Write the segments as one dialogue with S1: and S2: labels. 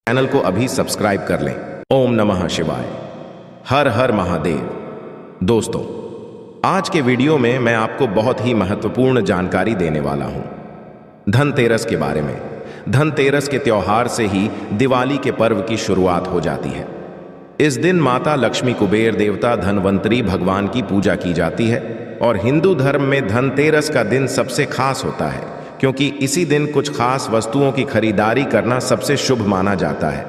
S1: Channel को अभी subscribe कर लें। ओम नमः शिवाय। हर हर महादेव। दोस्तों, आज के वीडियो में मैं आपको बहुत ही महत्वपूर्ण जानकारी देने वाला हूं धनतेरस के बारे में। धनतेरस के त्योहार से ही दिवाली के पर्व की शुरुआत हो जाती है। इस दिन माता लक्ष्मी, कुबेर देवता, धनवंतरी भगवान की पूजा की जाती है और हिंदू धर्म में धनतेरस का दिन सबसे खास होता है क्योंकि इसी दिन कुछ खास वस्तुओं की खरीदारी करना सबसे शुभ माना जाता है।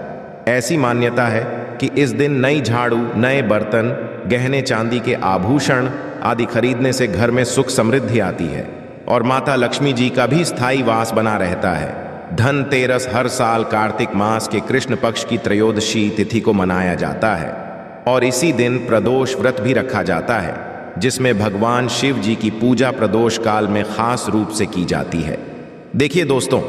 S1: ऐसी मान्यता है कि इस दिन नई झाड़ू, नए बर्तन, गहने, चांदी के आभूषण आदि खरीदने से घर में सुख समृद्धि आती है और माता लक्ष्मी जी का भी स्थायी वास बना रहता है। धनतेरस हर साल कार्तिक मास के कृष्ण पक्ष की त्रयोदशी तिथि को मनाया जाता है और इसी दिन प्रदोष व्रत भी रखा जाता है जिसमें भगवान शिव जी की पूजा प्रदोष काल में खास रूप से की जाती है। देखिए दोस्तों,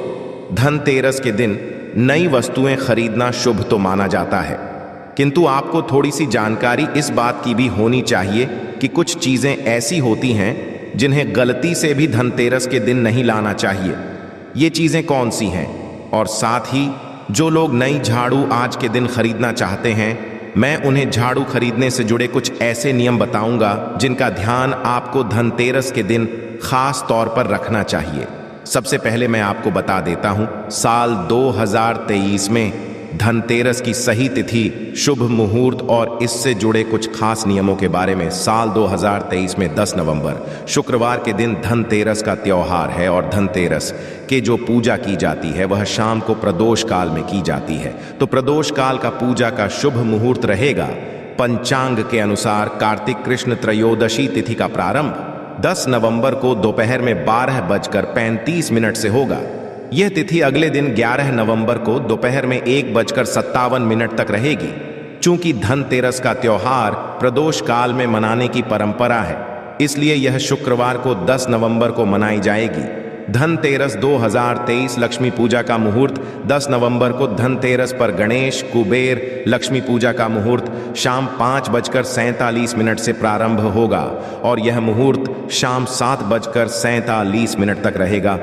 S1: धनतेरस के दिन नई वस्तुएं खरीदना शुभ तो माना जाता है, किंतु आपको थोड़ी सी जानकारी इस बात की भी होनी चाहिए कि कुछ चीजें ऐसी होती हैं जिन्हें गलती से भी धनतेरस के दिन नहीं लाना चाहिए। ये चीजें कौन सी हैं? और साथ ही जो लोग नई झाड़ू आज के दिन खरीदना चाहते हैं, मैं उन्हें झाड़ू खरीदने से जुड़े कुछ ऐसे नियम बताऊंगा जिनका ध्यान आपको धनतेरस के दिन खास तौर पर रखना चाहिए। सबसे पहले मैं आपको बता देता हूं साल 2023 में धनतेरस की सही तिथि, शुभ मुहूर्त और इससे जुड़े कुछ खास नियमों के बारे में। साल 2023 में 10 नवंबर शुक्रवार के दिन धनतेरस का त्योहार है और धनतेरस के जो पूजा की जाती है वह शाम को प्रदोष काल में की जाती है। तो प्रदोष काल का पूजा का शुभ मुहूर्त रहेगा पंचांग के अनुसार कार्तिक कृष्ण त्रयोदशी तिथि का प्रारंभ 10 नवंबर को दोपहर में 12:35 से होगा। यह तिथि अगले दिन 11 नवंबर को दोपहर में 1:57 तक रहेगी। चूंकि धनतेरस का त्योहार प्रदोष काल में मनाने की परंपरा है, इसलिए यह शुक्रवार को 10 नवंबर को मनाई जाएगी। धनतेरस 2023 लक्ष्मी पूजा का मुहूर्त 10 नवंबर को धनतेरस पर गणेश, कुबेर, लक्ष्मी पूजा का मुहूर्त शाम 5:47 से प्रारंभ होगा और यह मुहूर्त शाम 7:47 तक रहेगा।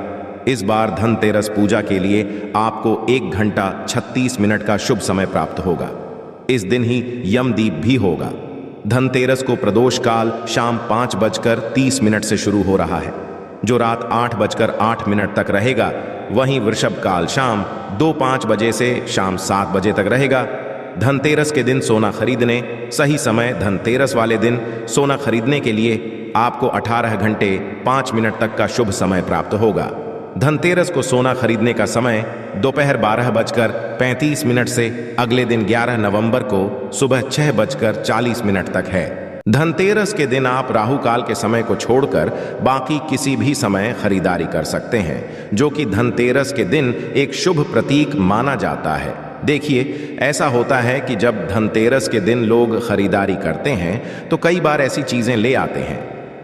S1: इस बार धनतेरस पूजा के लिए आपको 1 घंटा 36 मिनट का शुभ समय प्राप्त होगा। इस दिन ही यमदीप भी होगा। धनतेरस को प्रदोष काल शाम 5:30 से शुरू हो रहा है, जो रात 8:08 तक रहेगा। वहीं वृषभ काल शाम 2:05 बजे से शाम 7 बजे तक रहेगा। धनतेरस के दिन सोना खरीदने सही समय। धनतेरस वाले दिन सोना खरीदने के लिए आपको 18 घंटे 5 मिनट तक का शुभ समय प्राप्त होगा। धनतेरस को सोना खरीदने का समय दोपहर 12:35 से अगले दिन 11 नवंबर को सुबह 6:40 तक है। धनतेरस के दिन आप राहु काल के समय को छोड़कर बाकी किसी भी समय खरीदारी कर सकते हैं, जो कि धनतेरस के दिन एक शुभ प्रतीक माना जाता है। देखिए, ऐसा होता है कि जब धनतेरस के दिन लोग खरीदारी करते हैं तो कई बार ऐसी चीजें ले आते हैं,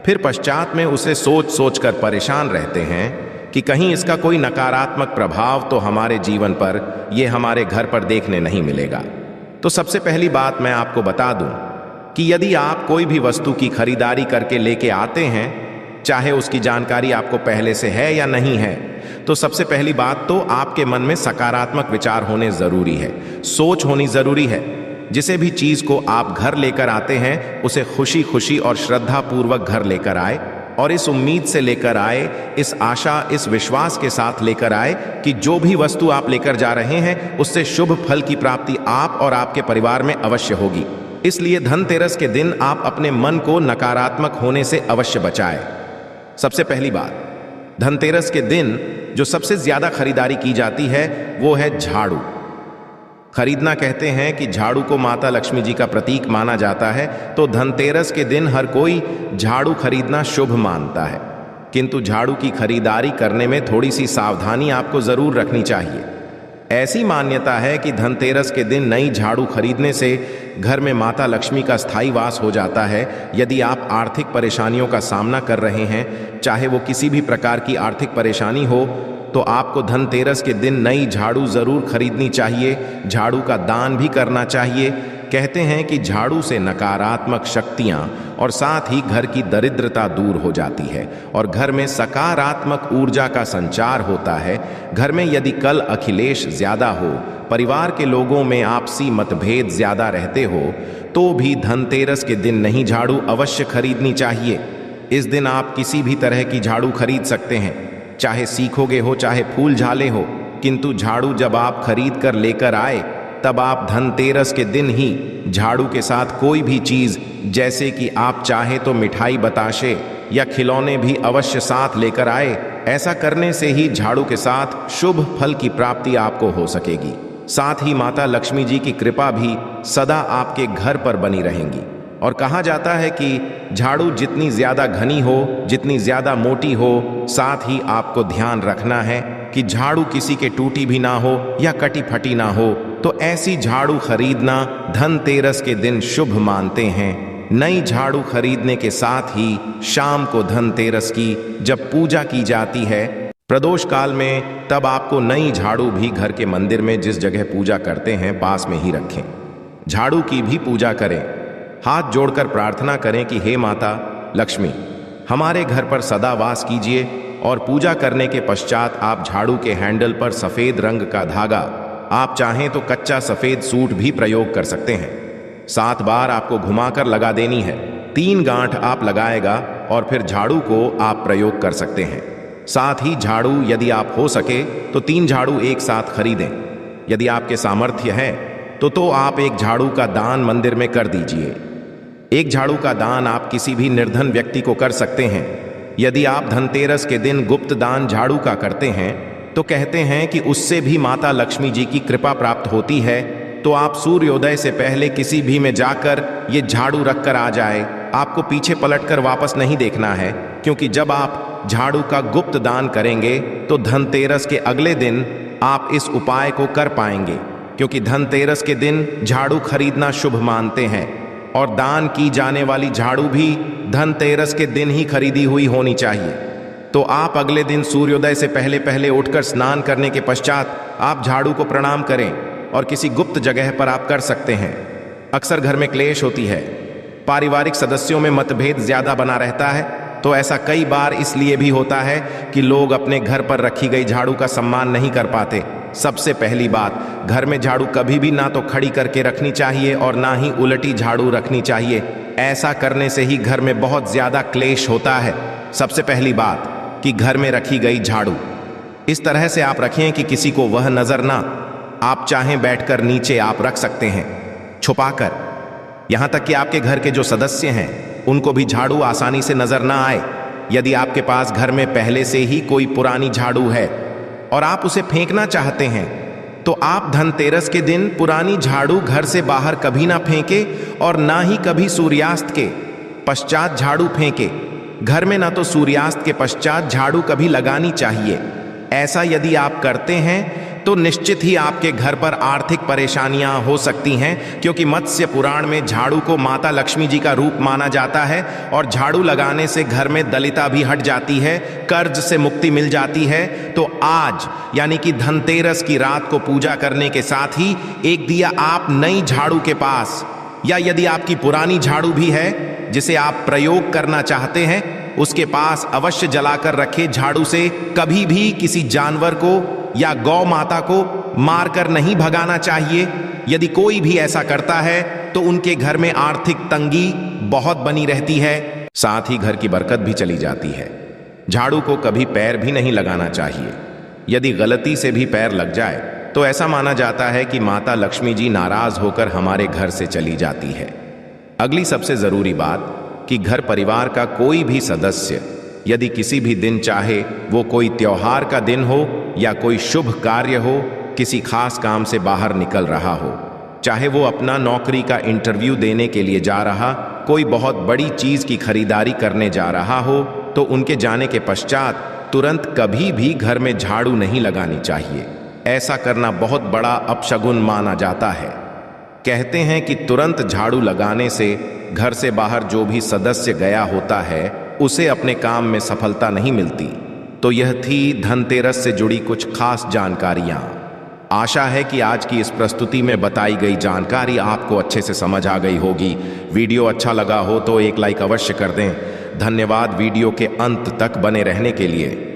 S1: फिर पश्चात में उसे सोच सोच कर परेशान रहते हैं कि कहीं इसका कोई नकारात्मक प्रभाव तो हमारे जीवन पर, ये हमारे घर पर देखने नहीं मिलेगा। तो सबसे पहली बात मैं आपको बता दूं कि यदि आप कोई भी वस्तु की खरीदारी करके लेके आते हैं, चाहे उसकी जानकारी आपको पहले से है या नहीं है, तो सबसे पहली बात तो आपके मन में सकारात्मक विचार होने जरूरी है, सोच होनी जरूरी है। जिसे भी चीज को आप घर लेकर आते हैं उसे खुशी खुशी और श्रद्धा पूर्वक घर लेकर आए और इस उम्मीद से लेकर आए, इस आशा, इस विश्वास के साथ लेकर आए कि जो भी वस्तु आप लेकर जा रहे हैं उससे शुभ फल की प्राप्ति आप और आपके परिवार में अवश्य होगी। इसलिए धनतेरस के दिन आप अपने मन को नकारात्मक होने से अवश्य बचाएं। सबसे पहली बात, धनतेरस के दिन जो सबसे ज्यादा खरीदारी की जाती है वो है झाड़ू खरीदना। कहते हैं कि झाड़ू को माता लक्ष्मी जी का प्रतीक माना जाता है, तो धनतेरस के दिन हर कोई झाड़ू खरीदना शुभ मानता है, किंतु झाड़ू की खरीदारी करने में थोड़ी सी सावधानी आपको जरूर रखनी चाहिए। ऐसी मान्यता है कि धनतेरस के दिन नई झाड़ू खरीदने से घर में माता लक्ष्मी का स्थायी वास हो जाता है। यदि आप आर्थिक परेशानियों का सामना कर रहे हैं, चाहे वो किसी भी प्रकार की आर्थिक परेशानी हो, तो आपको धनतेरस के दिन नई झाड़ू जरूर खरीदनी चाहिए। झाड़ू का दान भी करना चाहिए, कहते हैं कि झाड़ू से नकारात्मक शक्तियां और साथ ही घर की दरिद्रता दूर हो जाती है और घर में सकारात्मक ऊर्जा का संचार होता है। घर में यदि कल अखिलेश ज्यादा हो, परिवार के लोगों में आपसी मतभेद ज्यादा रहते हो, तो भी धनतेरस के दिन नहीं झाड़ू अवश्य खरीदनी चाहिए। इस दिन आप किसी भी तरह की झाड़ू खरीद सकते हैं, चाहे सीखोगे हो चाहे फूल झाले हो, किंतु झाड़ू जब आप खरीद कर लेकर आए तब आप धनतेरस के दिन ही झाड़ू के साथ कोई भी चीज, जैसे कि आप चाहे तो मिठाई, बताशे या खिलौने भी अवश्य साथ लेकर आए। ऐसा करने से ही झाड़ू के साथ शुभ फल की प्राप्ति आपको हो सकेगी। साथ ही माता लक्ष्मी जी की कृपा भी सदा आपके घर पर बनी रहेंगी। और कहा जाता है कि झाड़ू जितनी ज्यादा घनी हो, जितनी ज्यादा मोटी हो, साथ ही आपको ध्यान रखना है कि झाड़ू किसी के टूटी भी ना हो या कटी फटी ना हो। तो ऐसी झाड़ू खरीदना धनतेरस के दिन शुभ मानते हैं। नई झाड़ू खरीदने के साथ ही शाम को धनतेरस की जब पूजा की जाती है प्रदोष काल में, तब आपको नई झाड़ू भी घर के मंदिर में जिस जगह पूजा करते हैं पास में ही रखें। झाड़ू की भी पूजा करें, हाथ जोड़कर प्रार्थना करें कि हे माता लक्ष्मी, हमारे घर पर सदा वास कीजिए। और पूजा करने के पश्चात आप झाड़ू के हैंडल पर सफेद रंग का धागा, आप चाहें तो कच्चा सफेद सूट भी प्रयोग कर सकते हैं। 7 बार आपको घुमाकर लगा देनी है। 3 गांठ आप लगाएगा और फिर झाड़ू को आप प्रयोग कर सकते हैं। साथ ही झाड़ू यदि आप हो सके तो 3 झाड़ू एक साथ खरीदें। यदि आपके सामर्थ्य है तो आप एक झाड़ू का दान मंदिर में कर दीजिए। एक झाड़ू का दान आप किसी भी निर्धन व्यक्ति को कर सकते हैं। यदि आप धनतेरस के दिन गुप्त दान झाड़ू का करते हैं तो कहते हैं कि उससे भी माता लक्ष्मी जी की कृपा प्राप्त होती है। तो आप सूर्योदय से पहले किसी भी में जाकर ये झाड़ू रख कर आ जाए। आपको पीछे पलटकर वापस नहीं देखना है, क्योंकि जब आप झाड़ू का गुप्त दान करेंगे तो धनतेरस के अगले दिन आप इस उपाय को कर पाएंगे, क्योंकि धनतेरस के दिन झाड़ू खरीदना शुभ मानते हैं। और दान की जाने वाली झाड़ू भी धनतेरस के दिन ही खरीदी हुई होनी चाहिए। तो आप अगले दिन सूर्योदय से पहले पहले उठकर स्नान करने के पश्चात आप झाड़ू को प्रणाम करें और किसी गुप्त जगह पर आप कर सकते हैं। अक्सर घर में क्लेश होती है, पारिवारिक सदस्यों में मतभेद ज्यादा बना रहता है, तो ऐसा कई बार इसलिए भी होता है कि लोग अपने घर पर रखी गई झाड़ू का सम्मान नहीं कर पाते। सबसे पहली बात, घर में झाड़ू कभी भी ना तो खड़ी करके रखनी चाहिए और ना ही उलटी झाड़ू रखनी चाहिए। ऐसा करने से ही घर में बहुत ज्यादा क्लेश होता है। सबसे पहली बात कि घर में रखी गई झाड़ू इस तरह से आप रखें कि किसी को वह नजर ना। आप चाहें बैठकर नीचे आप रख सकते हैं, छुपाकर, यहां तक कि आपके घर के जो सदस्य हैं उनको भी झाड़ू आसानी से नजर ना आए। यदि आपके पास घर में पहले से ही कोई पुरानी झाड़ू है और आप उसे फेंकना चाहते हैं तो आप धनतेरस के दिन पुरानी झाड़ू घर से बाहर कभी ना फेंके और ना ही कभी सूर्यास्त के पश्चात झाड़ू फेंके। घर में ना तो सूर्यास्त के पश्चात झाड़ू कभी लगानी चाहिए। ऐसा यदि आप करते हैं तो निश्चित ही आपके घर पर आर्थिक परेशानियां हो सकती हैं, क्योंकि मत्स्य पुराण में झाड़ू को माता लक्ष्मी जी का रूप माना जाता है और झाड़ू लगाने से घर में दलिता भी हट जाती है, कर्ज से मुक्ति मिल जाती है। तो आज यानी कि धनतेरस की रात को पूजा करने के साथ ही एक दिया आप नई झाड़ू के पास, या यदि आपकी पुरानी झाड़ू भी है जिसे आप प्रयोग करना चाहते हैं, उसके पास अवश्य जलाकर रखें। झाड़ू से कभी भी किसी जानवर को या गौ माता को मारकर नहीं भगाना चाहिए। यदि कोई भी ऐसा करता है तो उनके घर में आर्थिक तंगी बहुत बनी रहती है, साथ ही घर की बरकत भी चली जाती है। झाड़ू को कभी पैर भी नहीं लगाना चाहिए। यदि गलती से भी पैर लग जाए तो ऐसा माना जाता है कि माता लक्ष्मी जी नाराज होकर हमारे घर से चली जाती है। अगली सबसे जरूरी बात कि घर परिवार का कोई भी सदस्य यदि किसी भी दिन, चाहे वो कोई त्योहार का दिन हो या कोई शुभ कार्य हो, किसी खास काम से बाहर निकल रहा हो, चाहे वो अपना नौकरी का इंटरव्यू देने के लिए जा रहा, कोई बहुत बड़ी चीज की खरीदारी करने जा रहा हो, तो उनके जाने के पश्चात तुरंत कभी भी घर में झाड़ू नहीं लगानी चाहिए। ऐसा करना बहुत बड़ा अपशगुन माना जाता है। कहते हैं कि तुरंत झाड़ू लगाने से घर से बाहर जो भी सदस्य गया होता है उसे अपने काम में सफलता नहीं मिलती। तो यह थी धनतेरस से जुड़ी कुछ खास जानकारियां। आशा है कि आज की इस प्रस्तुति में बताई गई जानकारी आपको अच्छे से समझ आ गई होगी। वीडियो अच्छा लगा हो तो एक लाइक अवश्य कर दें। धन्यवाद वीडियो के अंत तक बने रहने के लिए।